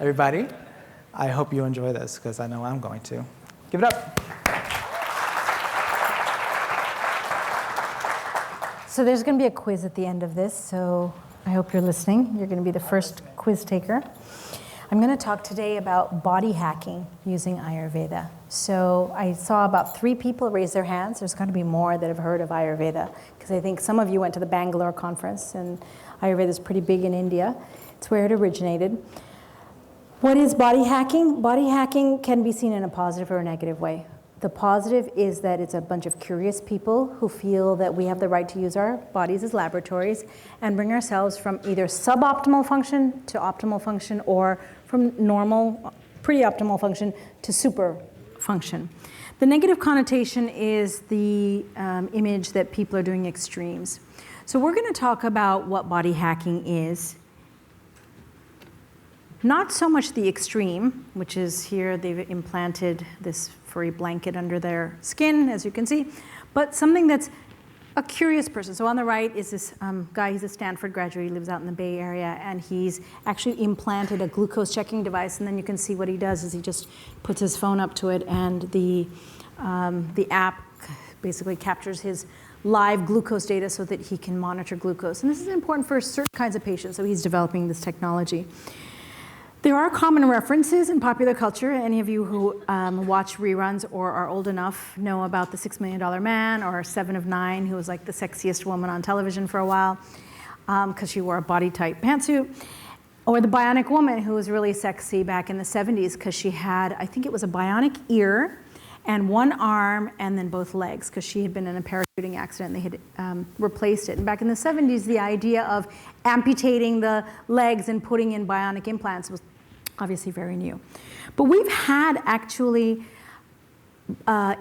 everybody. I hope you enjoy this, because I know I'm going to. Give it up. So there's going to be a quiz at the end of this, so I hope you're listening. You're going to be the first quiz taker. I'm going to talk today about body hacking using Ayurveda. So I saw about 3 people raise their hands. There's got to be more that have heard of Ayurveda, because I think some of you went to the Bangalore conference, and Ayurveda is pretty big in India. It's where it originated. What is body hacking? Body hacking can be seen in a positive or a negative way. The positive is that it's a bunch of curious people who feel that we have the right to use our bodies as laboratories and bring ourselves from either suboptimal function to optimal function, or from normal, pretty optimal function to super function. The negative connotation is the image that people are doing extremes. So we're going to talk about what body hacking is. Not so much the extreme, which is here they've implanted this furry blanket under their skin, as you can see, but something that's a curious person. So on the right is this guy, he's a Stanford graduate, he lives out in the Bay Area, and he's actually implanted a glucose checking device, and then you can see what he does is he just puts his phone up to it, and the app basically captures his live glucose data so that he can monitor glucose. And this is important for certain kinds of patients, so he's developing this technology. There are common references in popular culture. Any of you who watch reruns or are old enough know about the $6 Million Man, or 7 of 9, who was like the sexiest woman on television for a while because she wore a body-tight pantsuit. Or the Bionic Woman, who was really sexy back in the 70s because she had, I think it was a bionic ear and one arm and then both legs, because she had been in a parachuting accident and they had replaced it. And back in the 70s, the idea of amputating the legs and putting in bionic implants was obviously very new. But we've had actually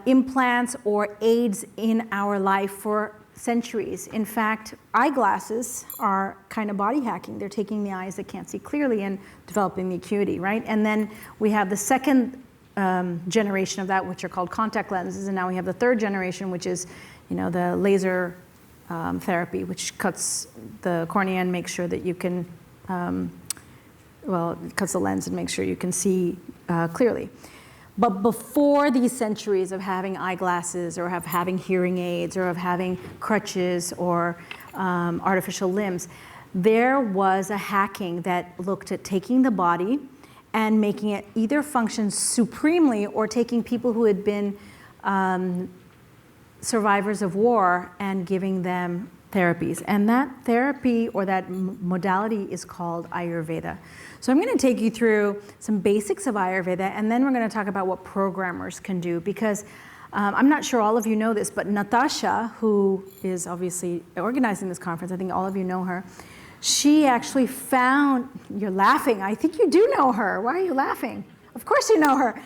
implants or aids in our life for centuries. In fact, eyeglasses are kind of body hacking. They're taking the eyes that can't see clearly and developing the acuity, right? And then we have the second generation of that, which are called contact lenses, and now we have the third generation, which is, the laser therapy, which cuts the cornea and makes sure that you can it cuts the lens and makes sure you can see clearly. But before these centuries of having eyeglasses or of having hearing aids or of having crutches or artificial limbs, there was a hacking that looked at taking the body and making it either function supremely or taking people who had been survivors of war and giving them therapies. And that therapy or that modality is called Ayurveda. So I'm going to take you through some basics of Ayurveda, and then we're going to talk about what programmers can do, because I'm not sure all of you know this, but Natasha, who is obviously organizing this conference, I think all of you know her, she actually found, you're laughing, I think you do know her. Why are you laughing? Of course you know her.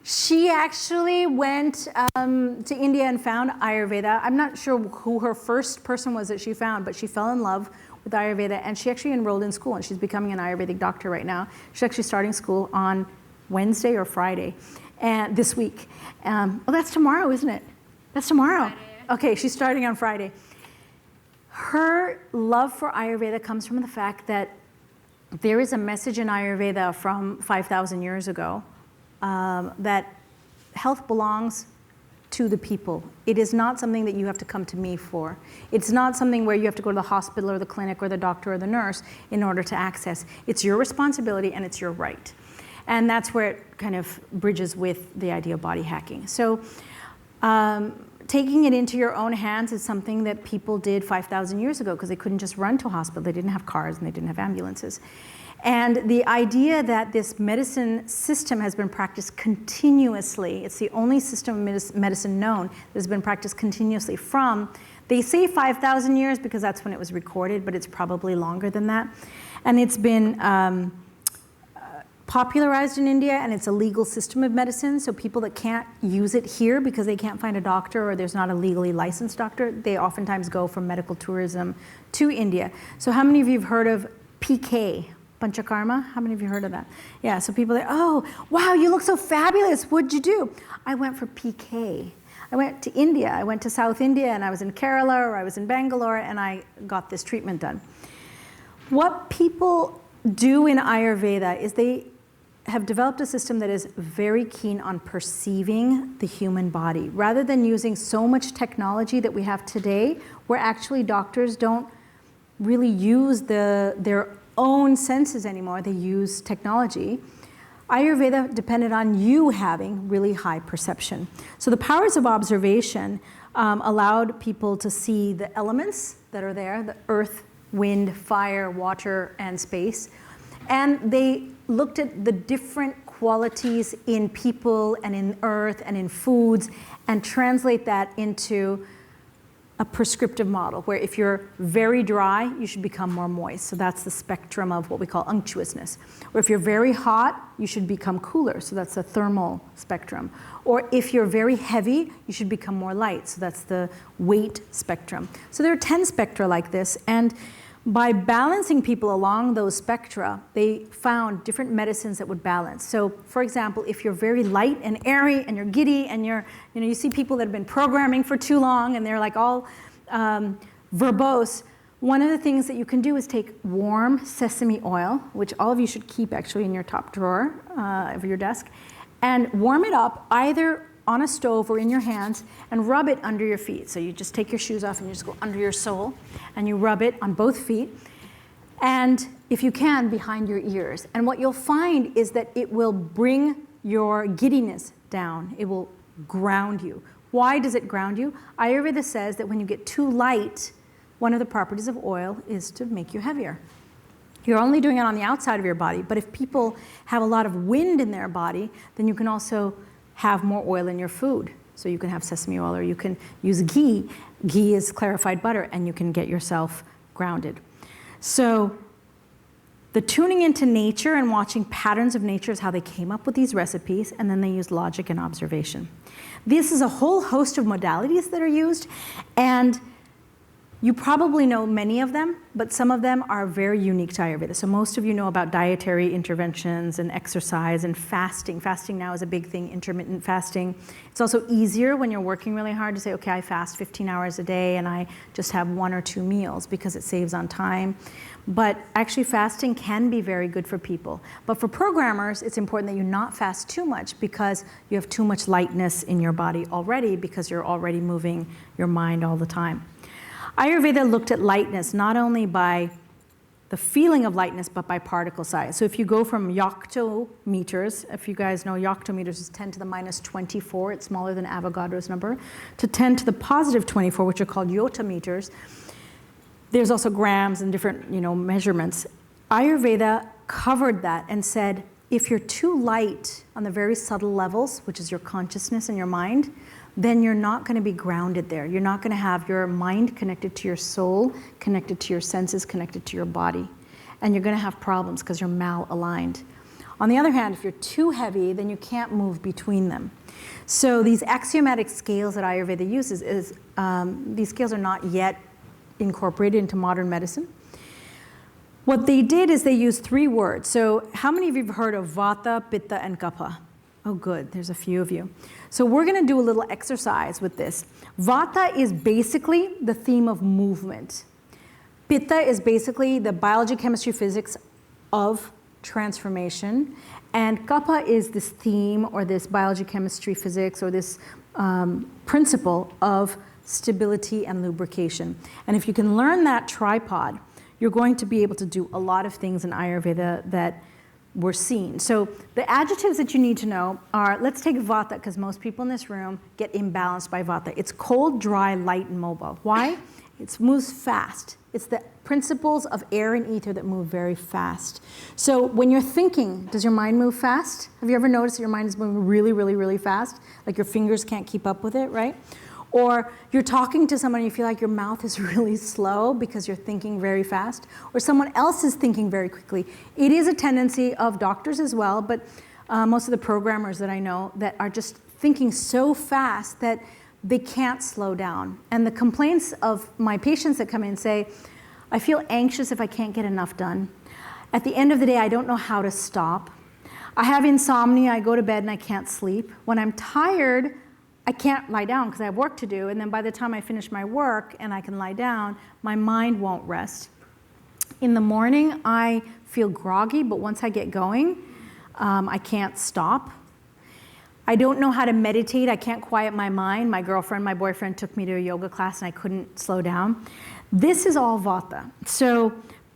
She actually went to India and found Ayurveda. I'm not sure who her first person was that she found, but she fell in love with Ayurveda, and she actually enrolled in school, and she's becoming an Ayurvedic doctor right now. She's actually starting school on Wednesday or Friday, and this week. That's tomorrow, isn't it? That's tomorrow. Friday. Okay, she's starting on Friday. Her love for Ayurveda comes from the fact that there is a message in Ayurveda from 5,000 years ago that health belongs to the people. It is not something that you have to come to me for. It's not something where you have to go to the hospital or the clinic or the doctor or the nurse in order to access. It's your responsibility and it's your right. And that's where it kind of bridges with the idea of body hacking. So taking it into your own hands is something that people did 5,000 years ago because they couldn't just run to a hospital. They didn't have cars and they didn't have ambulances. And the idea that this medicine system has been practiced continuously, it's the only system of medicine known that has been practiced continuously from, they say 5,000 years because that's when it was recorded, but it's probably longer than that. And it's been popularized in India, and it's a legal system of medicine, so people that can't use it here because they can't find a doctor or there's not a legally licensed doctor, they oftentimes go for medical tourism to India. So how many of you have heard of PK? Panchakarma? How many of you heard of that? Yeah, so people are, oh, wow, you look so fabulous. What'd you do? I went for PK. I went to India. I went to South India, and I was in Kerala, or I was in Bangalore, and I got this treatment done. What people do in Ayurveda is they have developed a system that is very keen on perceiving the human body. Rather than using so much technology that we have today, where actually doctors don't really use their own senses anymore, they use technology. Ayurveda depended on you having really high perception. So the powers of observation allowed people to see the elements that are there, the earth, wind, fire, water, and space. And they looked at the different qualities in people and in earth and in foods and translate that into a prescriptive model, where if you're very dry, you should become more moist. So that's the spectrum of what we call unctuousness. Or if you're very hot, you should become cooler. So that's the thermal spectrum. Or if you're very heavy, you should become more light. So that's the weight spectrum. So there are 10 spectra like this. And by balancing people along those spectra, they found different medicines that would balance. So for example, if you're very light and airy and you're giddy and you see people that have been programming for too long and they're like all verbose, one of the things that you can do is take warm sesame oil, which all of you should keep actually in your top drawer of your desk, and warm it up either on a stove or in your hands and rub it under your feet. So you just take your shoes off and you just go under your sole and you rub it on both feet. And if you can, behind your ears. And what you'll find is that it will bring your giddiness down. It will ground you. Why does it ground you? Ayurveda says that when you get too light, one of the properties of oil is to make you heavier. You're only doing it on the outside of your body, but if people have a lot of wind in their body, then you can also have more oil in your food. So you can have sesame oil or you can use ghee. Ghee is clarified butter and you can get yourself grounded. So the tuning into nature and watching patterns of nature is how they came up with these recipes, and then they used logic and observation. This is a whole host of modalities that are used, and you probably know many of them, but some of them are very unique to Ayurveda. So most of you know about dietary interventions and exercise and fasting. Fasting now is a big thing, intermittent fasting. It's also easier when you're working really hard to say, okay, I fast 15 hours a day and I just have 1 or 2 meals because it saves on time. But actually fasting can be very good for people. But for programmers, it's important that you not fast too much because you have too much lightness in your body already because you're already moving your mind all the time. Ayurveda looked at lightness not only by the feeling of lightness, but by particle size. So if you go from yoctometers, if you guys know yoctometers is 10 to the minus 24, it's smaller than Avogadro's number, to 10 to the positive 24, which are called yottameters. There's also grams and different measurements. Ayurveda covered that and said, if you're too light on the very subtle levels, which is your consciousness and your mind, then you're not going to be grounded there. You're not going to have your mind connected to your soul, connected to your senses, connected to your body. And you're going to have problems because you're malaligned. On the other hand, if you're too heavy, then you can't move between them. So these axiomatic scales that Ayurveda uses, these scales are not yet incorporated into modern medicine. What they did is they used 3 words. So how many of you have heard of Vata, Pitta, and Kapha? Oh, good. There's a few of you. So we're going to do a little exercise with this. Vata is basically the theme of movement. Pitta is basically the biology, chemistry, physics of transformation. And Kapha is this theme or this biology, chemistry, physics or this principle of stability and lubrication. And if you can learn that tripod, you're going to be able to do a lot of things in Ayurveda that were seen. So the adjectives that you need to know are, let's take Vata, because most people in this room get imbalanced by Vata. It's cold, dry, light, and mobile. Why? It moves fast. It's the principles of air and ether that move very fast. So when you're thinking, does your mind move fast? Have you ever noticed that your mind is moving really, really, really fast? Like your fingers can't keep up with it, right? Or you're talking to someone and you feel like your mouth is really slow because you're thinking very fast, or someone else is thinking very quickly. It is a tendency of doctors as well, but most of the programmers that I know that are just thinking so fast that they can't slow down. And the complaints of my patients that come in say, I feel anxious if I can't get enough done. At the end of the day, I don't know how to stop. I have insomnia, I go to bed and I can't sleep. When I'm tired, I can't lie down because I have work to do, and then by the time I finish my work and I can lie down, my mind won't rest. In the morning, I feel groggy, but once I get going, I can't stop. I don't know how to meditate. I can't quiet my mind. My boyfriend took me to a yoga class and I couldn't slow down. This is all Vata. So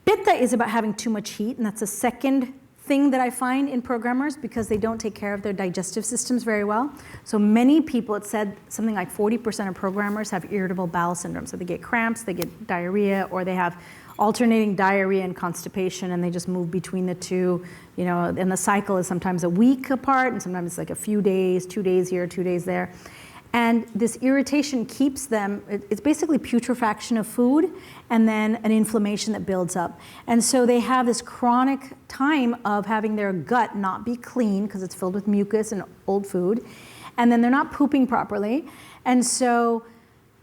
Pitta is about having too much heat, and that's the second thing that I find in programmers because they don't take care of their digestive systems very well. So many people, it said something like 40% of programmers have irritable bowel syndrome. So they get cramps, they get diarrhea, or they have alternating diarrhea and constipation, and they just move between the two, and the cycle is sometimes a week apart, and sometimes it's like a few days, 2 days here, 2 days there. And this irritation keeps them, it's basically putrefaction of food and then an inflammation that builds up. And so they have this chronic time of having their gut not be clean because it's filled with mucus and old food. And then they're not pooping properly. And so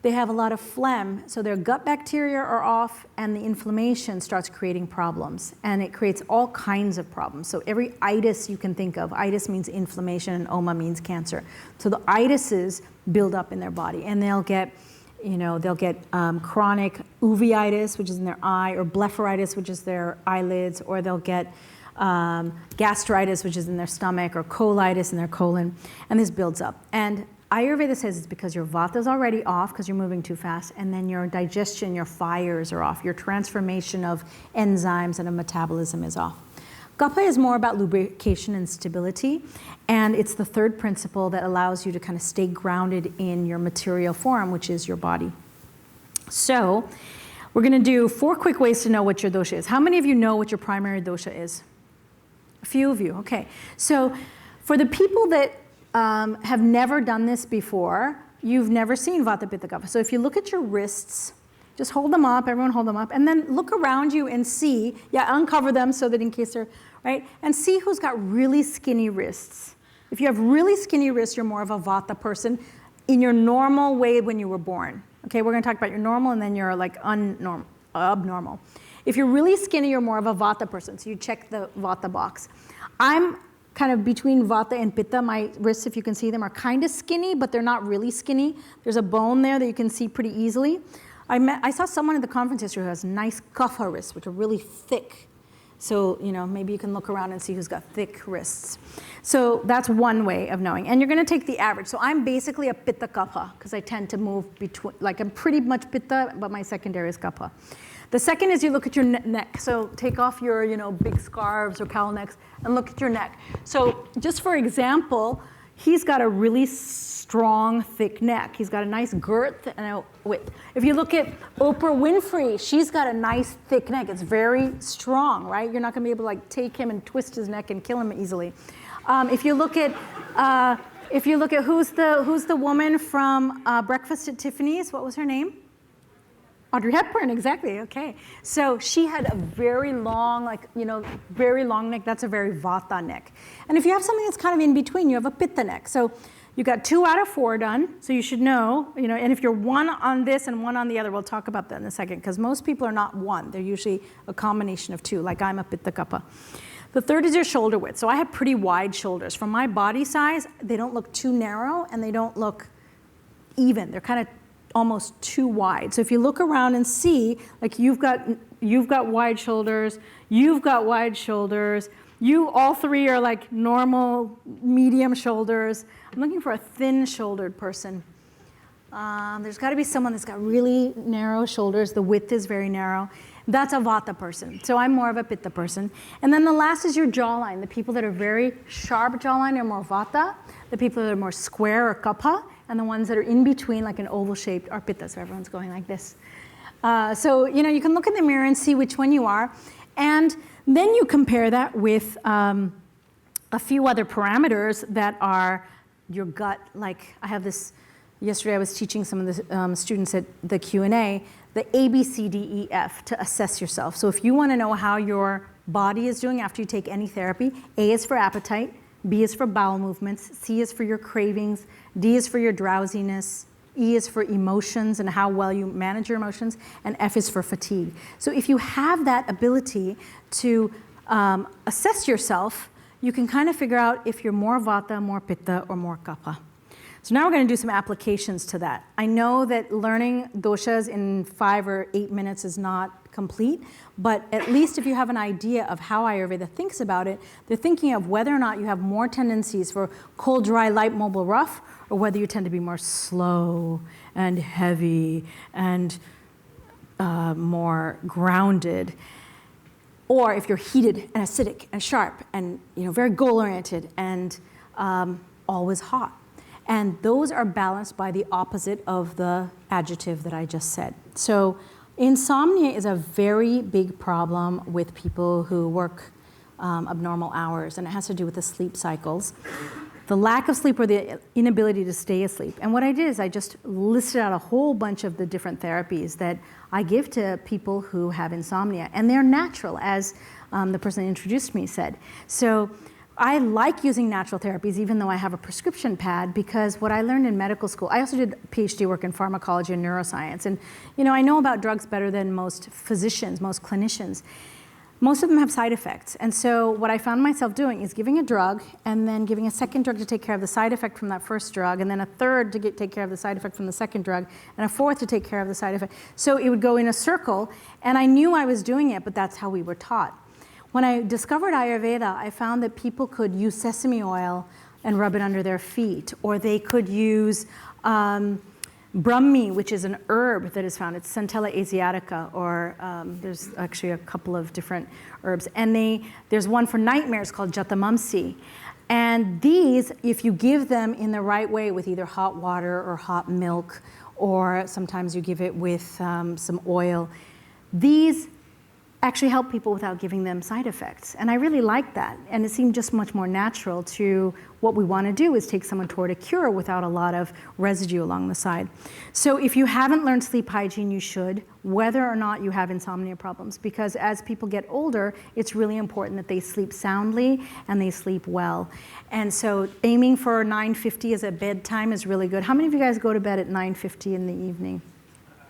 they have a lot of phlegm. So their gut bacteria are off and the inflammation starts creating problems. And it creates all kinds of problems. So every itis you can think of, itis means inflammation and oma means cancer. So the itises build up in their body and they'll get chronic uveitis, which is in their eye, or blepharitis, which is their eyelids, or they'll get gastritis, which is in their stomach, or colitis in their colon, and this builds up. And Ayurveda says it's because your Vata is already off because you're moving too fast, and then your digestion, your fires are off, your transformation of enzymes and of metabolism is off. Kapha is more about lubrication and stability, and it's the third principle that allows you to kind of stay grounded in your material form, which is your body. So we're going to do 4 quick ways to know what your dosha is. How many of you know what your primary dosha is? A few of you, okay. So for the people that have never done this before, you've never seen Vata, Pitta, Kapha. So if you look at your wrists, just hold them up, everyone hold them up, and then look around you and see, uncover them so that in case they're, right? And see who's got really skinny wrists. If you have really skinny wrists, you're more of a Vata person in your normal way when you were born. Okay, we're gonna talk about your normal and then your like abnormal. If you're really skinny, you're more of a Vata person, so you check the Vata box. I'm kind of between Vata and Pitta. My wrists, if you can see them, are kind of skinny, but they're not really skinny. There's a bone there that you can see pretty easily. I saw someone at the conference yesterday who has nice Kapha wrists, which are really thick. So, maybe you can look around and see who's got thick wrists. So that's one way of knowing. And you're gonna take the average. So I'm basically a Pitta Kapha, because I tend to move between, like I'm pretty much Pitta, but my secondary is Kapha. The second is you look at your neck. So take off your, big scarves or cowl necks and look at your neck. So just for example, he's got a really strong, thick neck. He's got a nice girth and a width. If you look at Oprah Winfrey, she's got a nice, thick neck. It's very strong, right? You're not gonna be able to like take him and twist his neck and kill him easily. If you look at who's the woman from Breakfast at Tiffany's, what was her name? Audrey Hepburn, exactly, okay. So she had a very long, very long neck. That's a very Vata neck. And if you have something that's kind of in between, you have a Pitta neck. So you got 2 out of 4 done, so you should know, and if you're 1 on this and 1 on the other, we'll talk about that in a second, because most people are not 1. They're usually a combination of 2, like I'm a Pitta Kapha. The third is your shoulder width. So I have pretty wide shoulders. For my body size, they don't look too narrow and they don't look even. They're kind of almost too wide. So if you look around and see, like you've got wide shoulders, you've got wide shoulders, you all 3 are like normal, medium shoulders. I'm looking for a thin-shouldered person. There's got to be someone that's got really narrow shoulders. The width is very narrow. That's a Vata person. So I'm more of a Pitta person. And then the last is your jawline. The people that are very sharp jawline are more Vata. The people that are more square are Kapha. And the ones that are in between, like an oval shaped, are Pitta. So everyone's going like this. So you can look in the mirror and see which one you are. And then you compare that with a few other parameters that are your gut. Like I have this, yesterday I was teaching some of the students at the Q&A, the A, B, C, D, E, F to assess yourself. So if you want to know how your body is doing after you take any therapy, A is for appetite, B is for bowel movements, C is for your cravings, D is for your drowsiness, E is for emotions and how well you manage your emotions, and F is for fatigue. So if you have that ability to assess yourself, you can kind of figure out if you're more Vata, more Pitta, or more Kapha. So now we're going to do some applications to that. I know that learning doshas in 5 or 8 minutes is not complete, but at least if you have an idea of how Ayurveda thinks about it, they're thinking of whether or not you have more tendencies for cold, dry, light, mobile, rough, or whether you tend to be more slow and heavy and more grounded. Or if you're heated and acidic and sharp and very goal-oriented and always hot. And those are balanced by the opposite of the adjective that I just said. So insomnia is a very big problem with people who work abnormal hours, and it has to do with the sleep cycles. The lack of sleep or the inability to stay asleep. And what I did is I just listed out a whole bunch of the different therapies that I give to people who have insomnia. And they're natural, as the person that introduced me said. So I like using natural therapies, even though I have a prescription pad, because what I learned in medical school, I also did PhD work in pharmacology and neuroscience. And I know about drugs better than most physicians, most clinicians. Most of them have side effects. And so what I found myself doing is giving a drug and then giving a second drug to take care of the side effect from that first drug, and then a third to take care of the side effect from the second drug, and a fourth to take care of the side effect. So it would go in a circle, and I knew I was doing it, but that's how we were taught. When I discovered Ayurveda, I found that people could use sesame oil and rub it under their feet, or they could use Brahmi, which is an herb that is found. It's Centella asiatica, or there's actually a couple of different herbs. And there's one for nightmares called Jatamamsi. And these, if you give them in the right way with either hot water or hot milk, or sometimes you give it with some oil, these actually help people without giving them side effects. And I really like that. And it seemed just much more natural to what we want to do is take someone toward a cure without a lot of residue along the side. So if you haven't learned sleep hygiene, you should, whether or not you have insomnia problems, because as people get older, it's really important that they sleep soundly and they sleep well. And so aiming for 9:50 as a bedtime is really good. How many of you guys go to bed at 9:50 in the evening?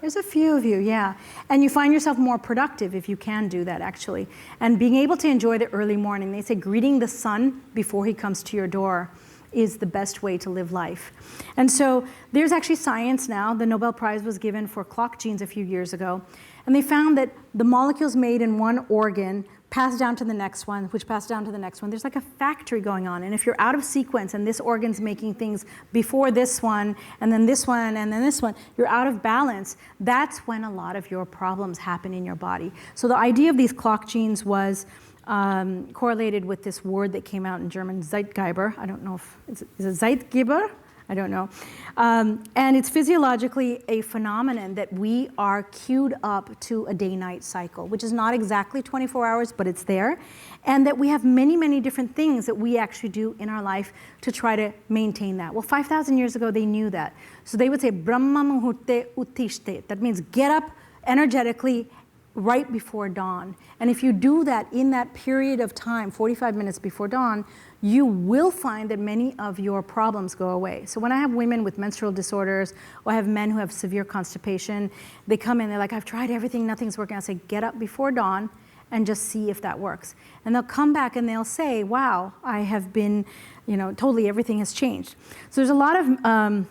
There's a few of you, yeah. And you find yourself more productive if you can do that, actually. And being able to enjoy the early morning, they say greeting the sun before he comes to your door is the best way to live life. And so there's actually science now. The Nobel Prize was given for clock genes a few years ago. And they found that the molecules made in one organ pass down to the next one, which pass down to the next one. There's like a factory going on. And if you're out of sequence and this organ's making things before this one, and then this one, and then this one, you're out of balance. That's when a lot of your problems happen in your body. So the idea of these clock genes was correlated with this word that came out in German, Zeitgeber. I don't know if, is it Zeitgeber? I don't know. And it's physiologically a phenomenon that we are cued up to a day-night cycle, which is not exactly 24 hours, but it's there. And that we have many, many different things that we actually do in our life to try to maintain that. Well, 5,000 years ago, they knew that. So they would say, Brahma muhurte uttishte. That means get up energetically right before dawn. And if you do that in that period of time, 45 minutes before dawn, you will find that many of your problems go away. So when I have women with menstrual disorders, or I have men who have severe constipation, they come in, they're like, I've tried everything, nothing's working. I say, get up before dawn and just see if that works. And they'll come back and they'll say, wow, I have been, totally everything has changed. So there's a lot of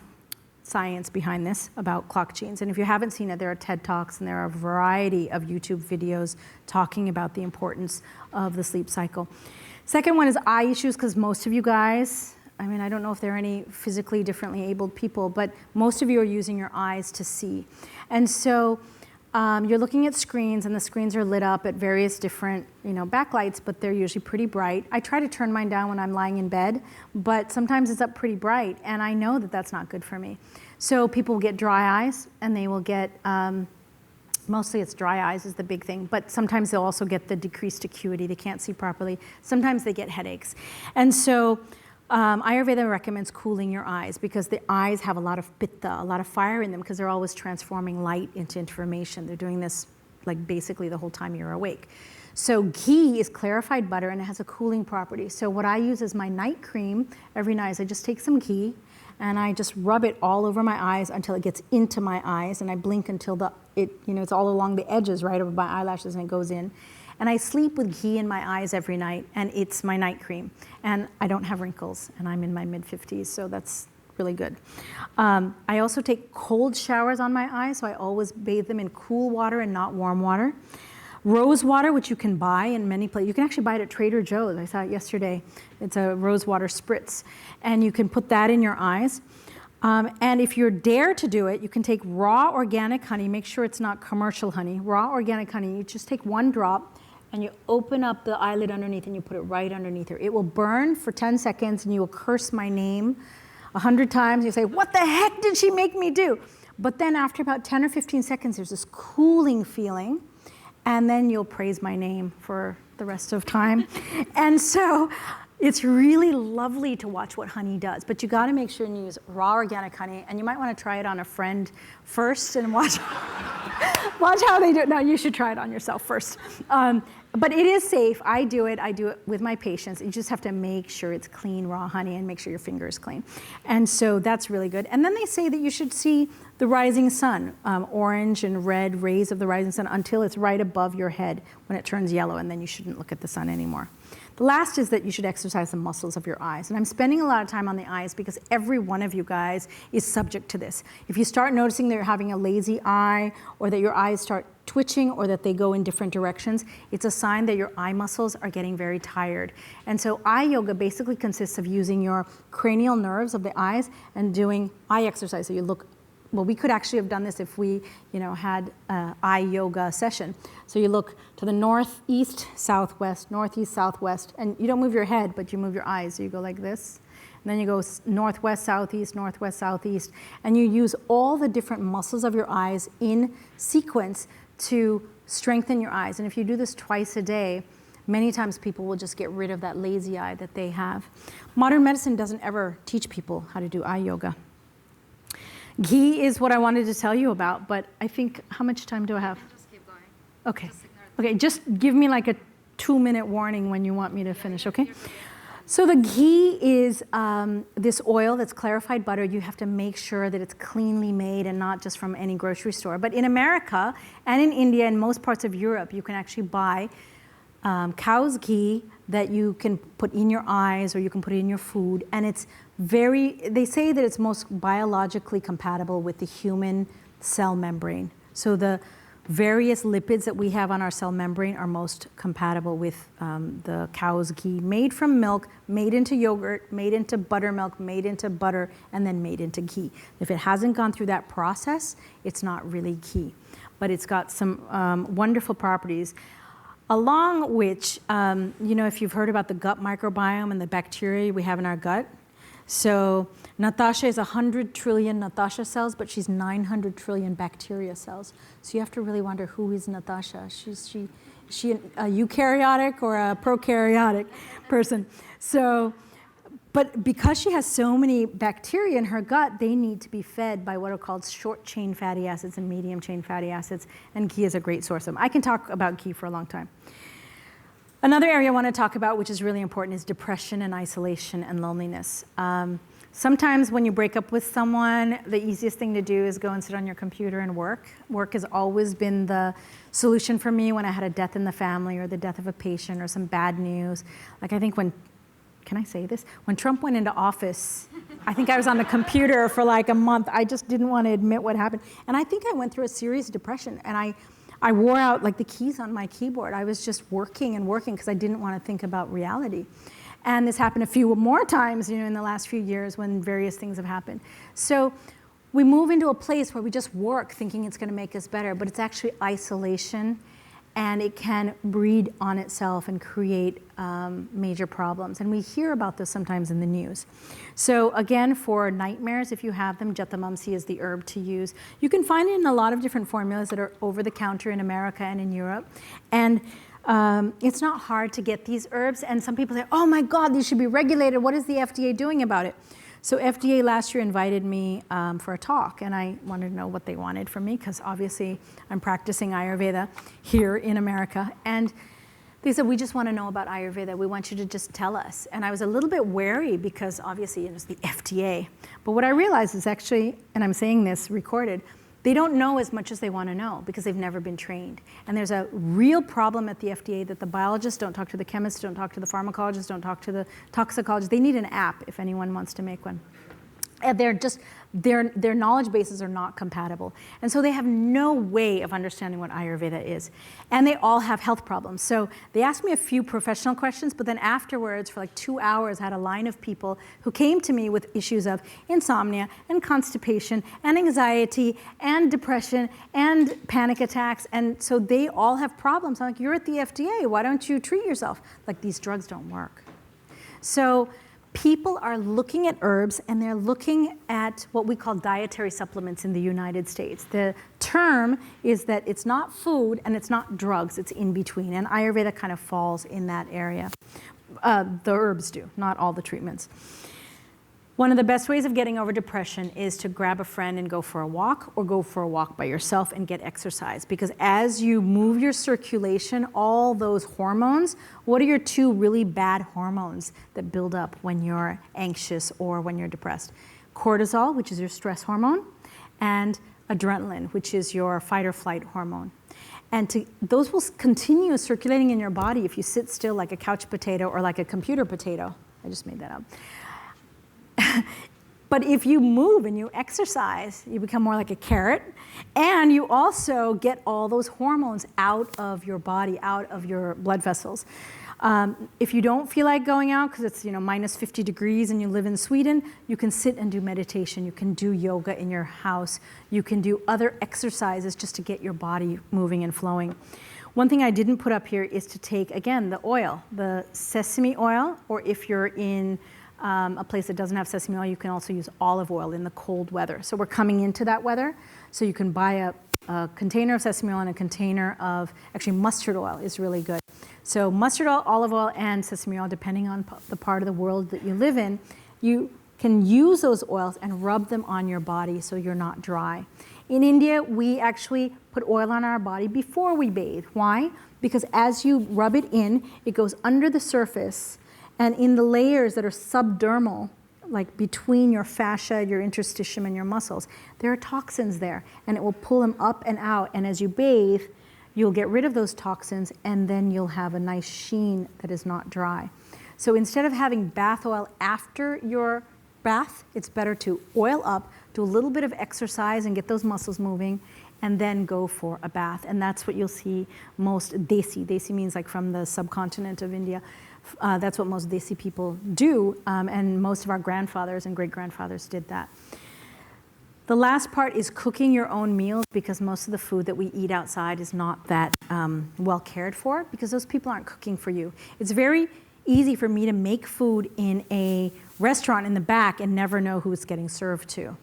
science behind this about clock genes. And if you haven't seen it, there are TED Talks and there are a variety of YouTube videos talking about the importance of the sleep cycle. Second one is eye issues, because most of you guys, I don't know if there are any physically differently abled people, but most of you are using your eyes to see. And so you're looking at screens, and the screens are lit up at various different, backlights, but they're usually pretty bright. I try to turn mine down when I'm lying in bed, but sometimes it's up pretty bright, and I know that that's not good for me. So people will get dry eyes, and they will get, mostly it's dry eyes is the big thing, but sometimes they'll also get the decreased acuity. They can't see properly. Sometimes they get headaches. And so Ayurveda recommends cooling your eyes, because the eyes have a lot of pitta, a lot of fire in them, because they're always transforming light into information. They're doing this like basically the whole time you're awake. So ghee is clarified butter, and it has a cooling property. So what I use as my night cream every night is I just take some ghee and I just rub it all over my eyes until it gets into my eyes, and I blink until it's all along the edges, right, of my eyelashes, and it goes in. And I sleep with ghee in my eyes every night, and it's my night cream. And I don't have wrinkles, and I'm in my mid-50s, so that's really good. I also take cold showers on my eyes, so I always bathe them in cool water and not warm water. Rose water, which you can buy in many places. You can actually buy it at Trader Joe's. I saw it yesterday. It's a rose water spritz. And you can put that in your eyes. And if you dare to do it, you can take raw organic honey. Make sure it's not commercial honey. Raw organic honey. You just take 1 drop and you open up the eyelid underneath and you put it right underneath her. It will burn for 10 seconds and you will curse my name 100 times. You say, what the heck did she make me do? But then after about 10 or 15 seconds, there's this cooling feeling. And then you'll praise my name for the rest of time. And so it's really lovely to watch what honey does. But you got to make sure you use raw organic honey. And you might want to try it on a friend first and watch how they do it. No, you should try it on yourself first. But it is safe. I do it with my patients. You just have to make sure it's clean, raw honey, and make sure your finger is clean. And so that's really good. And then they say that you should see the rising sun, orange and red rays of the rising sun until it's right above your head when it turns yellow, and then you shouldn't look at the sun anymore. The last is that you should exercise the muscles of your eyes. And I'm spending a lot of time on the eyes because every one of you guys is subject to this. If you start noticing that you're having a lazy eye, or that your eyes start twitching, or that they go in different directions, it's a sign that your eye muscles are getting very tired. And so eye yoga basically consists of using your cranial nerves of the eyes and doing eye exercise. So you look, well, we could actually have done this if we, had an eye yoga session. So you look to the northeast, southwest, and you don't move your head, but you move your eyes. So you go like this, and then you go northwest, southeast, and you use all the different muscles of your eyes in sequence to strengthen your eyes. And if you do this twice a day, many times people will just get rid of that lazy eye that they have. Modern medicine doesn't ever teach people how to do eye yoga. Ghee is what I wanted to tell you about, but I think, how much time do I have? Just keep going. Okay. Okay, just give me like a 2-minute warning when you want me to finish, okay? So the ghee is this oil that's clarified butter. You have to make sure that it's cleanly made and not just from any grocery store. But in America and in India and most parts of Europe, you can actually buy cow's ghee that you can put in your eyes or you can put it in your food. And it's they say that it's most biologically compatible with the human cell membrane. So the various lipids that we have on our cell membrane are most compatible with the cow's ghee, made from milk, made into yogurt, made into buttermilk, made into butter, and then made into ghee. If it hasn't gone through that process, it's not really ghee. But it's got some wonderful properties. Along which, if you've heard about the gut microbiome and the bacteria we have in our gut. So Natasha is 100 trillion Natasha cells, but she's 900 trillion bacteria cells. So you have to really wonder, who is Natasha? Is she a eukaryotic or a prokaryotic person? So, but because she has so many bacteria in her gut, they need to be fed by what are called short-chain fatty acids and medium-chain fatty acids, and ghee is a great source of them. I can talk about ghee for a long time. Another area I want to talk about, which is really important, is depression and isolation and loneliness. Sometimes when you break up with someone, the easiest thing to do is go and sit on your computer and work. Work has always been the solution for me when I had a death in the family or the death of a patient or some bad news. Like I think can I say this? When Trump went into office, I think I was on the computer for like a month. I just didn't want to admit what happened. And I think I went through a serious depression, and I wore out like the keys on my keyboard. I was just working and working because I didn't want to think about reality. And this happened a few more times, in the last few years when various things have happened. So we move into a place where we just work thinking it's going to make us better, but it's actually isolation, and it can breed on itself and create major problems. And we hear about this sometimes in the news. So again, for nightmares, if you have them, Jatamamsi is the herb to use. You can find it in a lot of different formulas that are over the counter in America and in Europe. And it's not hard to get these herbs. And some people say, oh my God, these should be regulated. What is the FDA doing about it? So FDA last year invited me for a talk, and I wanted to know what they wanted from me, because obviously I'm practicing Ayurveda here in America. And they said, we just want to know about Ayurveda. We want you to just tell us. And I was a little bit wary because obviously it was the FDA. But what I realized is actually, and I'm saying this recorded, they don't know as much as they want to know because they've never been trained. And there's a real problem at the FDA that the biologists don't talk to the chemists, don't talk to the pharmacologists, don't talk to the toxicologists. They need an app if anyone wants to make one. And they're just, their knowledge bases are not compatible. And so they have no way of understanding what Ayurveda is. And they all have health problems. So they asked me a few professional questions, but then afterwards, for like 2 hours, I had a line of people who came to me with issues of insomnia and constipation and anxiety and depression and panic attacks. And so they all have problems. I'm like, you're at the FDA, why don't you treat yourself? Like, these drugs don't work. So people are looking at herbs, and they're looking at what we call dietary supplements in the United States. The term is that it's not food and it's not drugs, it's in between. And Ayurveda kind of falls in that area. The herbs do, not all the treatments. One of the best ways of getting over depression is to grab a friend and go for a walk, or go for a walk by yourself and get exercise. Because as you move your circulation, all those hormones, what are your two really bad hormones that build up when you're anxious or when you're depressed? Cortisol, which is your stress hormone, and adrenaline, which is your fight or flight hormone. And those will continue circulating in your body if you sit still like a couch potato or like a computer potato. I just made that up. But if you move and you exercise, you become more like a carrot, and you also get all those hormones out of your body, out of your blood vessels. If you don't feel like going out because it's minus 50 degrees and you live in Sweden, you can sit and do meditation. You can do yoga in your house. You can do other exercises just to get your body moving and flowing. One thing I didn't put up here is to take, again, the oil, the sesame oil, or if you're in a place that doesn't have sesame oil, you can also use olive oil in the cold weather. So we're coming into that weather, so you can buy a container of sesame oil and a container of, actually mustard oil is really good. So mustard oil, olive oil, and sesame oil, depending on the part of the world that you live in, you can use those oils and rub them on your body so you're not dry. In India, we actually put oil on our body before we bathe. Why? Because as you rub it in, it goes under the surface, and in the layers that are subdermal, like between your fascia, your interstitium, and your muscles, there are toxins there, and it will pull them up and out. And as you bathe, you'll get rid of those toxins, and then you'll have a nice sheen that is not dry. So instead of having bath oil after your bath, it's better to oil up, do a little bit of exercise and get those muscles moving, and then go for a bath. And that's what you'll see most desi. Desi means like from the subcontinent of India. That's what most desi people do, and most of our grandfathers and great-grandfathers did that. The last part is cooking your own meals, because most of the food that we eat outside is not that well cared for, because those people aren't cooking for you. It's very easy for me to make food in a restaurant in the back and never know who it's getting served to.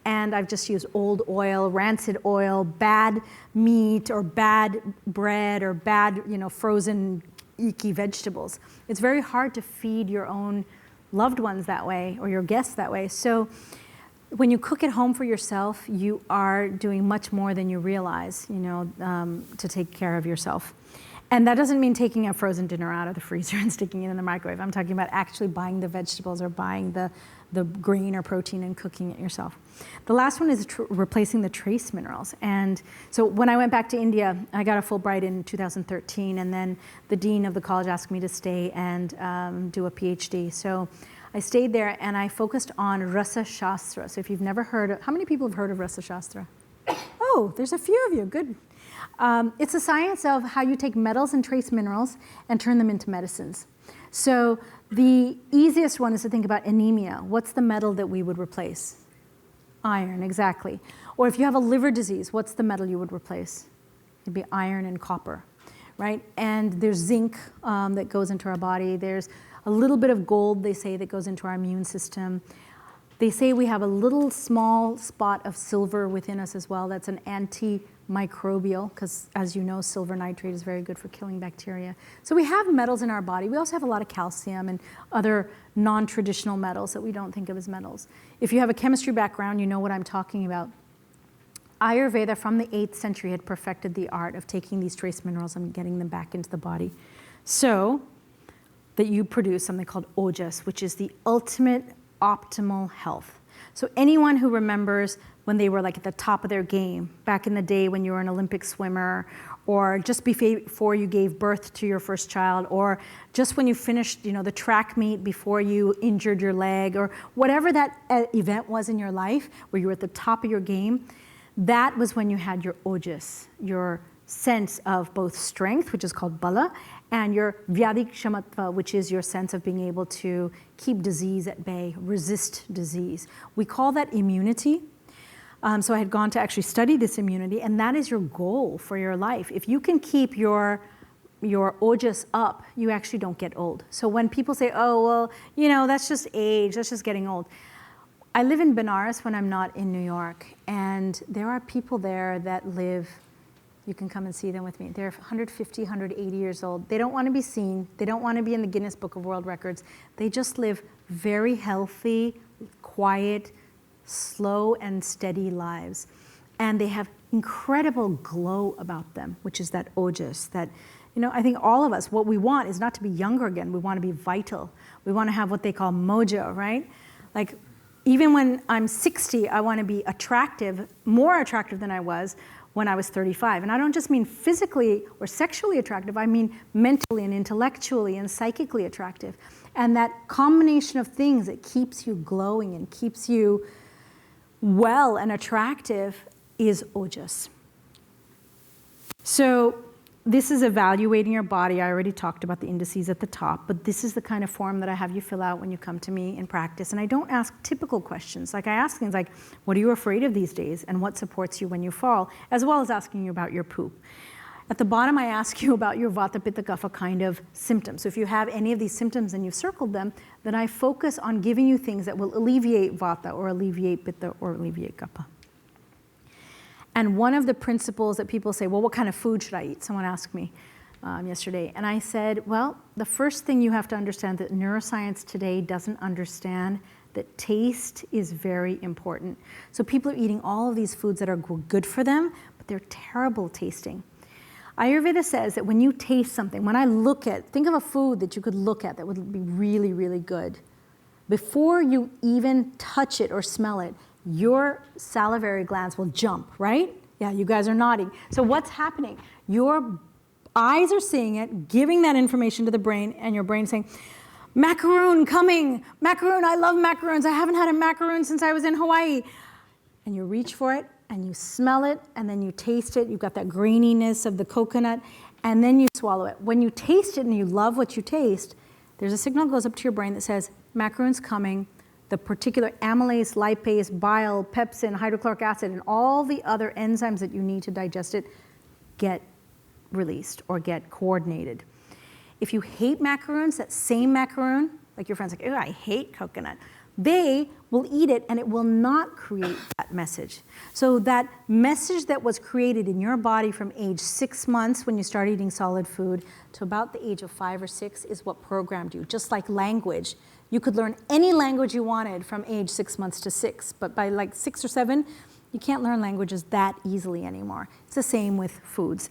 And I've just used old oil, rancid oil, bad meat, or bad bread, or bad, frozen icky vegetables. It's very hard to feed your own loved ones that way, or your guests that way. So when you cook at home for yourself, you are doing much more than you realize, to take care of yourself. And that doesn't mean taking a frozen dinner out of the freezer and sticking it in the microwave. I'm talking about actually buying the vegetables or buying the grain or protein and cooking it yourself. The last one is replacing the trace minerals. And so when I went back to India, I got a Fulbright in 2013, and then the dean of the college asked me to stay and do a PhD. So I stayed there, and I focused on Rasa Shastra. So if you've never heard of, how many people have heard of Rasa Shastra? Oh, there's a few of you, good. It's a science of how you take metals and trace minerals and turn them into medicines. So the easiest one is to think about anemia. What's the metal that we would replace? Iron, exactly. Or if you have a liver disease, what's the metal you would replace? It'd be iron and copper, right? And there's zinc that goes into our body. There's a little bit of gold, they say, that goes into our immune system. They say we have a little small spot of silver within us as well. That's an antimicrobial, because as you know, silver nitrate is very good for killing bacteria. So we have metals in our body. We also have a lot of calcium and other non-traditional metals that we don't think of as metals. If you have a chemistry background, you know what I'm talking about. Ayurveda from the 8th century had perfected the art of taking these trace minerals and getting them back into the body. So that you produce something called Ojas, which is the ultimate optimal health. So anyone who remembers when they were like at the top of their game, back in the day when you were an Olympic swimmer, or just before you gave birth to your first child, or just when you finished, the track meet before you injured your leg, or whatever that event was in your life where you were at the top of your game, that was when you had your ojas, your sense of both strength, which is called bala, and your vyadik shamatva, which is your sense of being able to keep disease at bay, resist disease. We call that immunity. So I had gone to actually study this immunity, and that is your goal for your life. If you can keep your ojas up, you actually don't get old. So when people say, oh, well, that's just age, that's just getting old. I live in Benares when I'm not in New York, and there are people there that live, you can come and see them with me. They're 150, 180 years old. They don't want to be seen. They don't want to be in the Guinness Book of World Records. They just live very healthy, quiet, slow and steady lives. And they have incredible glow about them, which is that ojas, that, I think all of us, what we want is not to be younger again. We want to be vital. We want to have what they call mojo, right? Like, even when I'm 60, I want to be attractive, more attractive than I was when I was 35. And I don't just mean physically or sexually attractive, I mean mentally and intellectually and psychically attractive. And that combination of things that keeps you glowing and keeps you well and attractive is ojas. So this is evaluating your body. I already talked about the indices at the top, but this is the kind of form that I have you fill out when you come to me in practice. And I don't ask typical questions. Like I ask things like, what are you afraid of these days? And what supports you when you fall? As well as asking you about your poop. At the bottom, I ask you about your Vata, Pitta, Kapha kind of symptoms. So if you have any of these symptoms and you've circled them, then I focus on giving you things that will alleviate Vata or alleviate Pitta or alleviate Kapha. And one of the principles that people say, well, what kind of food should I eat? Someone asked me yesterday. And I said, well, the first thing you have to understand that neuroscience today doesn't understand that taste is very important. So people are eating all of these foods that are good for them, but they're terrible tasting. Ayurveda says that when you taste something, when I look at, think of a food that you could look at that would be really, really good. Before you even touch it or smell it, your salivary glands will jump, right? Yeah, you guys are nodding. So what's happening? Your eyes are seeing it, giving that information to the brain, and your brain saying, macaroon coming, macaroon, I love macaroons. I haven't had a macaroon since I was in Hawaii. And you reach for it, and you smell it, and then you taste it. You've got that graininess of the coconut, and then you swallow it. When you taste it and you love what you taste, there's a signal that goes up to your brain that says, macaroon's coming. The particular amylase, lipase, bile, pepsin, hydrochloric acid, and all the other enzymes that you need to digest it get released or get coordinated. If you hate macaroons, that same macaroon, like your friend's like, oh, I hate coconut, they will eat it and it will not create that message. So that message that was created in your body from age 6 months when you start eating solid food to about the age of 5 or 6 is what programmed you. Just like language. You could learn any language you wanted from age 6 months to 6, but by like 6 or 7, you can't learn languages that easily anymore. It's the same with foods.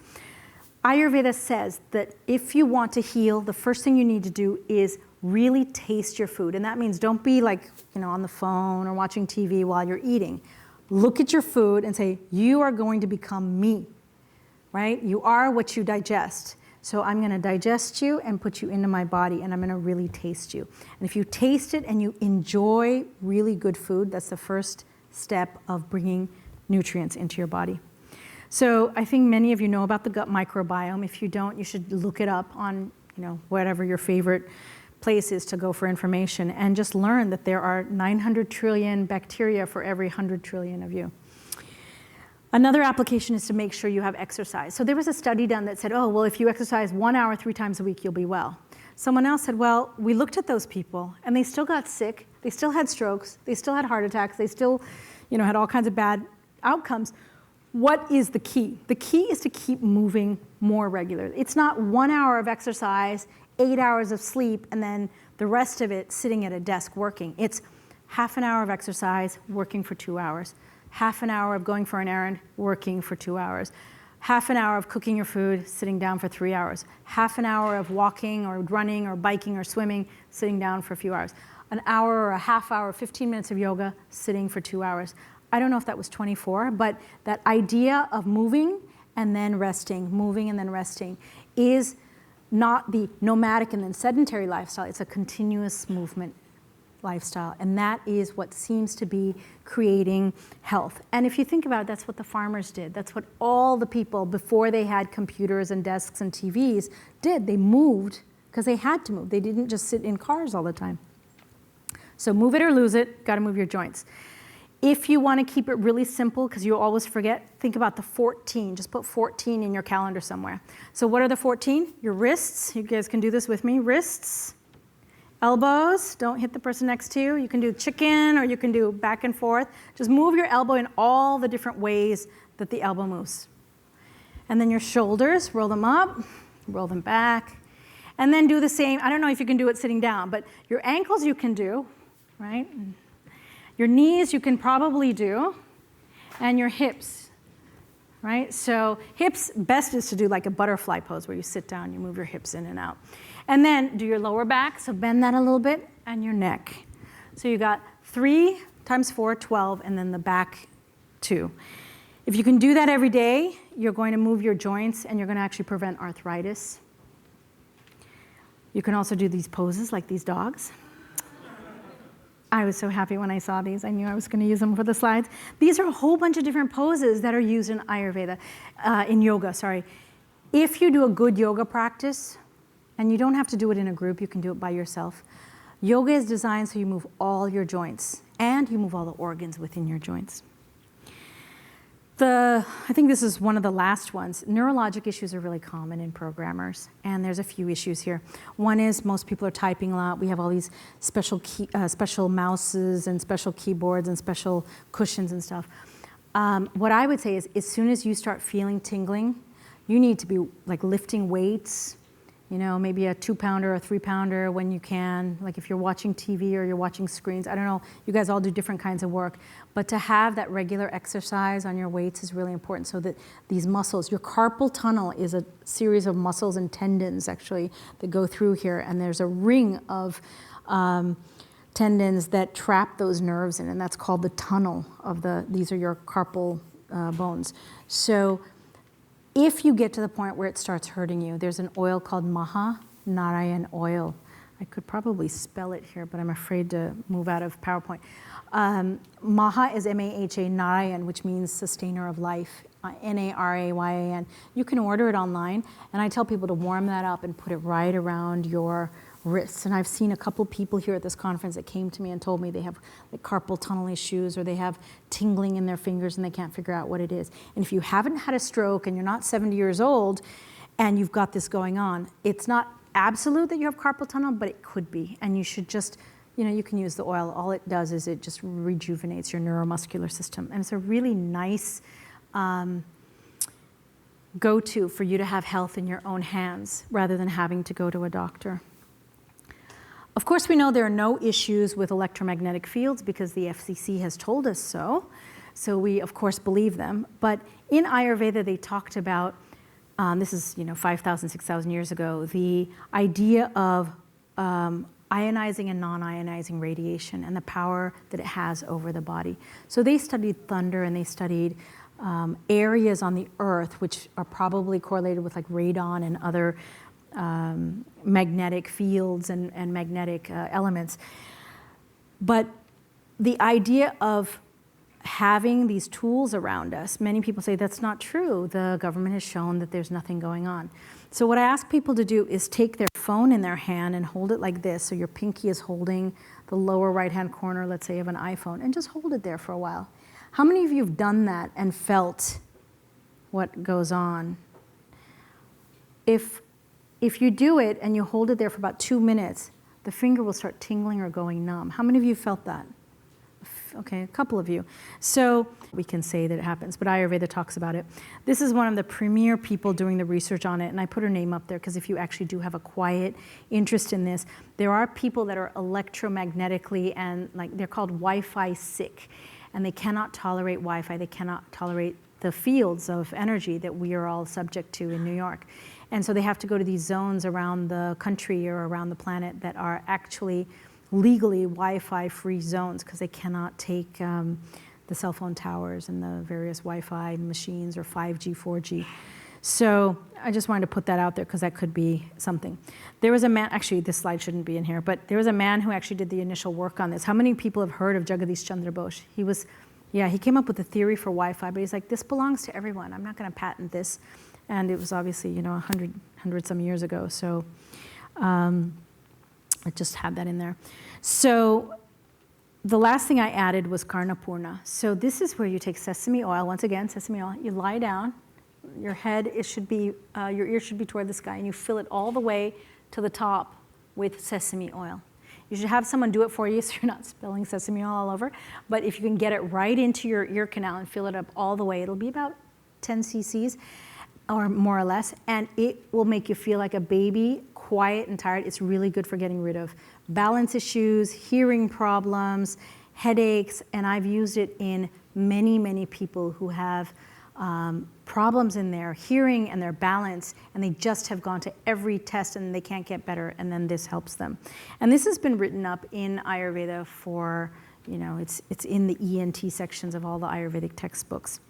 Ayurveda says that if you want to heal, the first thing you need to do is really taste your food. And that means don't be like, on the phone or watching TV while you're eating. Look at your food and say, you are going to become me, right? You are what you digest. So I'm going to digest you and put you into my body, and I'm going to really taste you. And if you taste it and you enjoy really good food, that's the first step of bringing nutrients into your body. So I think many of you know about the gut microbiome. If you don't, you should look it up on, whatever your favorite place is to go for information, and just learn that there are 900 trillion bacteria for every 100 trillion of you. Another application is to make sure you have exercise. So there was a study done that said, oh, well, if you exercise 1 hour 3 times a week, you'll be well. Someone else said, well, we looked at those people and they still got sick. They still had strokes. They still had heart attacks. They still, had all kinds of bad outcomes. What is the key? The key is to keep moving more regularly. It's not 1 hour of exercise, 8 hours of sleep, and then the rest of it sitting at a desk working. It's half an hour of exercise, working for 2 hours. Half an hour of going for an errand, working for 2 hours. Half an hour of cooking your food, sitting down for 3 hours. Half an hour of walking or running or biking or swimming, sitting down for a few hours. An hour or a half hour, 15 minutes of yoga, sitting for 2 hours. I don't know if that was 24, but that idea of moving and then resting, moving and then resting, is not the nomadic and then sedentary lifestyle. It's a continuous movement lifestyle, and that is what seems to be creating health. And if you think about it, that's what the farmers did. That's what all the people before they had computers and desks and TVs did. They moved because they had to move. They didn't just sit in cars all the time. So move it or lose it, got to move your joints. If you want to keep it really simple, because you always forget, think about the 14. Just put 14 in your calendar somewhere. So what are the 14? Your wrists. You guys can do this with me. Wrists. Elbows. Don't hit the person next to you. You can do chicken or you can do back and forth. Just move your elbow in all the different ways that the elbow moves. And then your shoulders, roll them up, roll them back. And then do the same. I don't know if you can do it sitting down, but your ankles you can do, right? Your knees you can probably do, and your hips, right? So hips, best is to do like a butterfly pose where you sit down, you move your hips in and out. And then do your lower back, so bend that a little bit, and your neck. So you got 3 times 4, 12, and then the back 2. If you can do that every day, you're going to move your joints, and you're going to actually prevent arthritis. You can also do these poses like these dogs. I was so happy when I saw these. I knew I was going to use them for the slides. These are a whole bunch of different poses that are used in Ayurveda, in yoga, sorry. If you do a good yoga practice, and you don't have to do it in a group, you can do it by yourself. Yoga is designed so you move all your joints, and you move all the organs within your joints. I think this is one of the last ones. Neurologic issues are really common in programmers, and there's a few issues here. One is most people are typing a lot. We have all these special mouses and special keyboards and special cushions and stuff. What I would say is as soon as you start feeling tingling, you need to be like lifting weights, you know, maybe a 2-pounder or a 3-pounder when you can, like if you're watching TV or you're watching screens. I don't know, you guys all do different kinds of work, but to have that regular exercise on your weights is really important so that these muscles, your carpal tunnel is a series of muscles and tendons actually that go through here, and there's a ring of tendons that trap those nerves in, and that's called the tunnel of these are your carpal bones. So if you get to the point where it starts hurting you, there's an oil called Narayan oil. I could probably spell it here, but I'm afraid to move out of PowerPoint. Maha is M-A-H-A, Narayan, which means sustainer of life, N-A-R-A-Y-A-N. You can order it online, and I tell people to warm that up and put it right around your wrists. And I've seen a couple people here at this conference that came to me and told me they have like carpal tunnel issues or they have tingling in their fingers and they can't figure out what it is. And if you haven't had a stroke and you're not 70 years old and you've got this going on, it's not absolute that you have carpal tunnel, but it could be. And you should just, you know, you can use the oil. All it does is it just rejuvenates your neuromuscular system. And it's a really nice go-to for you to have health in your own hands rather than having to go to a doctor. Of course, we know there are no issues with electromagnetic fields because the FCC has told us so. So we, of course, believe them. But in Ayurveda, they talked about, this is 5,000, 6,000 years ago, the idea of ionizing and non-ionizing radiation and the power that it has over the body. So they studied thunder and they studied areas on the earth which are probably correlated with like radon and other magnetic fields and magnetic elements. But the idea of having these tools around us, many people say that's not true. The government has shown that there's nothing going on. So what I ask people to do is take their phone in their hand and hold it like this. So your pinky is holding the lower right-hand corner, let's say, of an iPhone, and just hold it there for a while. How many of you have done that and felt what goes on? If you do it and you hold it there for about 2 minutes, the finger will start tingling or going numb. How many of you felt that? Okay, a couple of you. So we can say that it happens, but Ayurveda talks about it. This is one of the premier people doing the research on it, and I put her name up there because if you actually do have a quiet interest in this, there are people that are electromagnetically and like they're called Wi-Fi sick, and they cannot tolerate Wi-Fi. They cannot tolerate the fields of energy that we are all subject to in New York. And so they have to go to these zones around the country or around the planet that are actually legally Wi-Fi free zones because they cannot take the cell phone towers and the various Wi-Fi machines or 5G, 4G. So I just wanted to put that out there because that could be something. There was a man, actually this slide shouldn't be in here, but there was a man who actually did the initial work on this. How many people have heard of Jagadish Chandra Bose? He came up with the theory for Wi-Fi, but he's like, this belongs to everyone. I'm not going to patent this. And it was obviously, 100 some years ago. So I just had that in there. So the last thing I added was Karnapurna. So this is where you take sesame oil. Once again, sesame oil. You lie down. Your head, your ear should be toward the sky, and you fill it all the way to the top with sesame oil. You should have someone do it for you so you're not spilling sesame oil all over. But if you can get it right into your ear canal and fill it up all the way, it'll be about 10 cc's or more or less, and it will make you feel like a baby, quiet and tired. It's really good for getting rid of balance issues, hearing problems, headaches, and I've used it in many, many people who have problems in their hearing and their balance, and they just have gone to every test and they can't get better, and then this helps them. And this has been written up in Ayurveda for, it's in the ENT sections of all the Ayurvedic textbooks.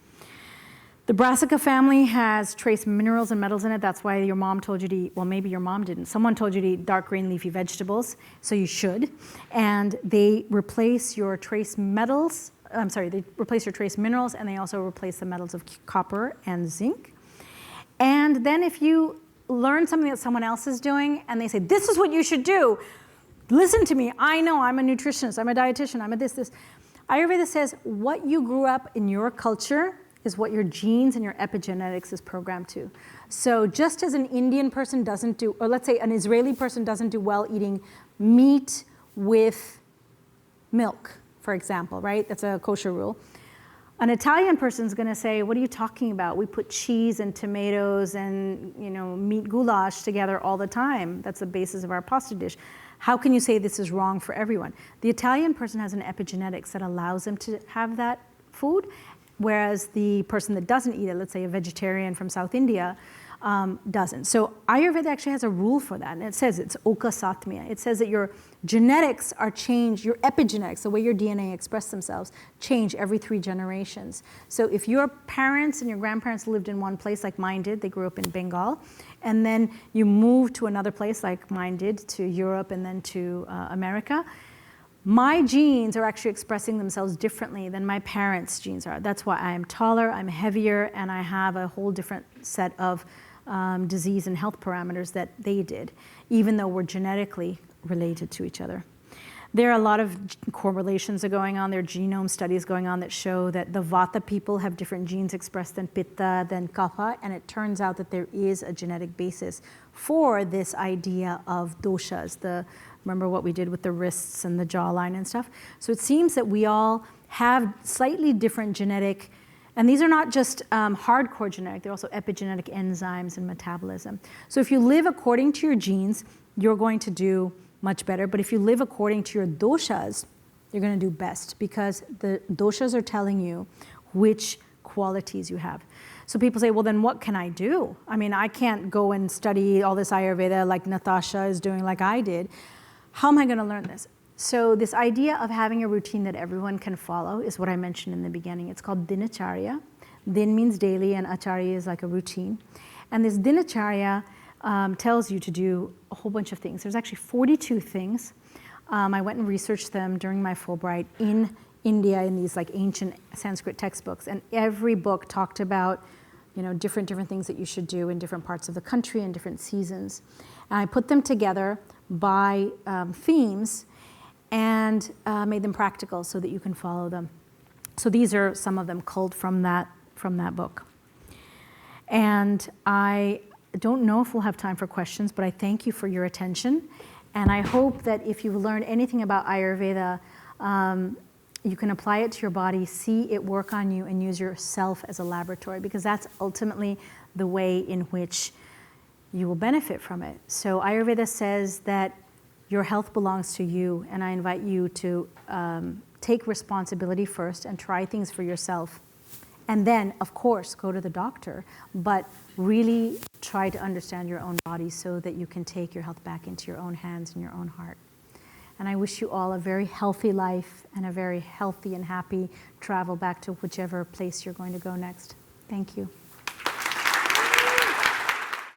The Brassica family has trace minerals and metals in it. That's why your mom told you to eat, well, maybe your mom didn't. Someone told you to eat dark green leafy vegetables, so you should. And they replace your trace metals, they replace your trace minerals, and they also replace the metals of copper and zinc. And then if you learn something that someone else is doing, and they say, this is what you should do, listen to me, I know, I'm a nutritionist, I'm a dietitian, I'm a this. Ayurveda says what you grew up in your culture is what your genes and your epigenetics is programmed to. So just as an Indian person doesn't do, or let's say an Israeli person doesn't do well eating meat with milk, for example, right? That's a kosher rule. An Italian person's gonna say, what are you talking about? We put cheese and tomatoes and meat goulash together all the time. That's the basis of our pasta dish. How can you say this is wrong for everyone? The Italian person has an epigenetics that allows them to have that food, whereas the person that doesn't eat it, let's say a vegetarian from South India, doesn't. So Ayurveda actually has a rule for that, and it says it's Oka Satmya. It says that your genetics are changed, your epigenetics, the way your DNA express themselves, change every 3 generations. So if your parents and your grandparents lived in one place like mine did, they grew up in Bengal, and then you moved to another place like mine did, to Europe and then to America, my genes are actually expressing themselves differently than my parents' genes are. That's why I am taller, I'm heavier, and I have a whole different set of disease and health parameters that they did, even though we're genetically related to each other. There are a lot of correlations that are going on. There are genome studies going on that show that the Vata people have different genes expressed than Pitta, than Kapha, and it turns out that there is a genetic basis for this idea of doshas. Remember what we did with the wrists and the jawline and stuff? So it seems that we all have slightly different genetic, and these are not just hardcore genetic, they're also epigenetic enzymes and metabolism. So if you live according to your genes, you're going to do much better. But if you live according to your doshas, you're going to do best, because the doshas are telling you which qualities you have. So people say, well, then what can I do? I mean, I can't go and study all this Ayurveda like Natasha is doing, like I did. How am I going to learn this? So this idea of having a routine that everyone can follow is what I mentioned in the beginning. It's called dinacharya. Din means daily, and acharya is like a routine. And this dinacharya tells you to do a whole bunch of things. There's actually 42 things. I went and researched them during my Fulbright in India in these like ancient Sanskrit textbooks, and every book talked about different things that you should do in different parts of the country and different seasons. And I put them together by themes and made them practical so that you can follow them. So these are some of them culled from that book. And I don't know if we'll have time for questions, but I thank you for your attention. And I hope that if you've learned anything about Ayurveda, you can apply it to your body, see it work on you, and use yourself as a laboratory, because that's ultimately the way in which you will benefit from it. So Ayurveda says that your health belongs to you, and I invite you to take responsibility first and try things for yourself. And then, of course, go to the doctor, but really try to understand your own body so that you can take your health back into your own hands and your own heart. And I wish you all a very healthy life and a very healthy and happy travel back to whichever place you're going to go next. Thank you.